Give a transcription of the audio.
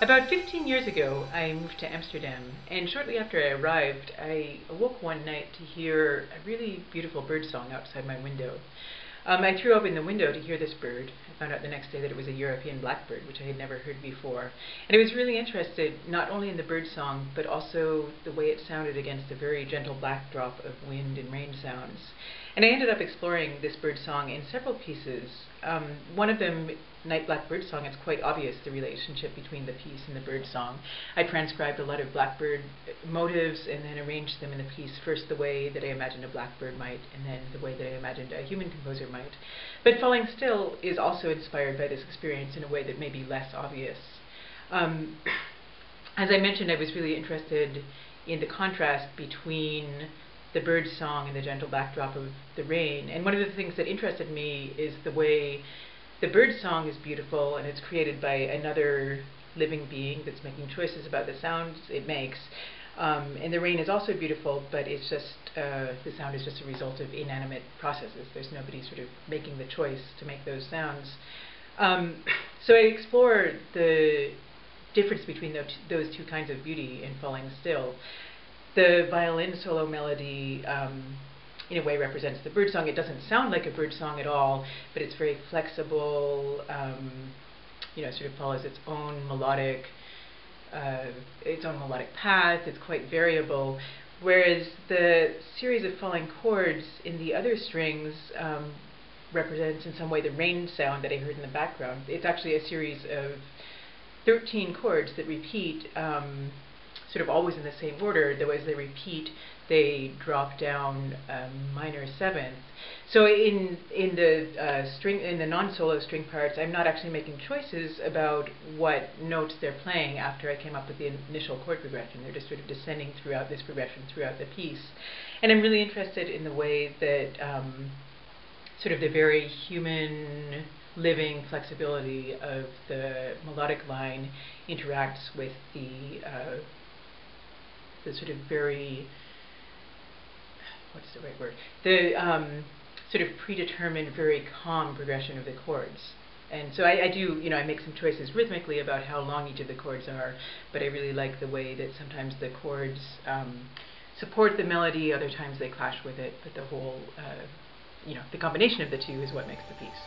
About 15 years ago, I moved to Amsterdam, and shortly after I arrived, I awoke one night to hear a really beautiful birdsong outside my window. I threw open the window to hear this bird. I found out the next day that it was a European blackbird, which I had never heard before. And I was really interested not only in the birdsong, but also the way it sounded against a very gentle backdrop of wind and rain sounds. And I ended up exploring this birdsong in several pieces. One of them, Night Blackbird Song, it's quite obvious the relationship between the piece and the birdsong. I transcribed a lot of blackbird motives and then arranged them in the piece, first the way that I imagined a blackbird might, and then the way that I imagined a human composer might. But Falling Still is also inspired by this experience in a way that may be less obvious. As I mentioned, I was really interested in the contrast between the bird song and the gentle backdrop of the rain. And one of the things that interested me is the way the bird song is beautiful and it's created by another living being that's making choices about the sounds it makes. And the rain is also beautiful, but it's just, the sound is just a result of inanimate processes. There's nobody sort of making the choice to make those sounds. So I explore the difference between those two kinds of beauty in Falling Still. The violin solo melody in a way represents the birdsong. It doesn't sound like a birdsong at all, but it's very flexible, sort of follows its own melodic path. It's quite variable. Whereas the series of falling chords in the other strings represents in some way the rain sound that I heard in the background. It's actually a series of 13 chords that repeat sort of always in the same order, though as they repeat, they drop down a minor seventh. So in the non-solo string parts, I'm not actually making choices about what notes they're playing after I came up with the initial chord progression. They're just sort of descending throughout this progression throughout the piece. And I'm really interested in the way that sort of the very human living flexibility of the melodic line interacts with the sort of very, what's the right word? The sort of predetermined, very calm progression of the chords. And so I do, I make some choices rhythmically about how long each of the chords are, but I really like the way that sometimes the chords support the melody, other times they clash with it, but the whole, the combination of the two is what makes the piece.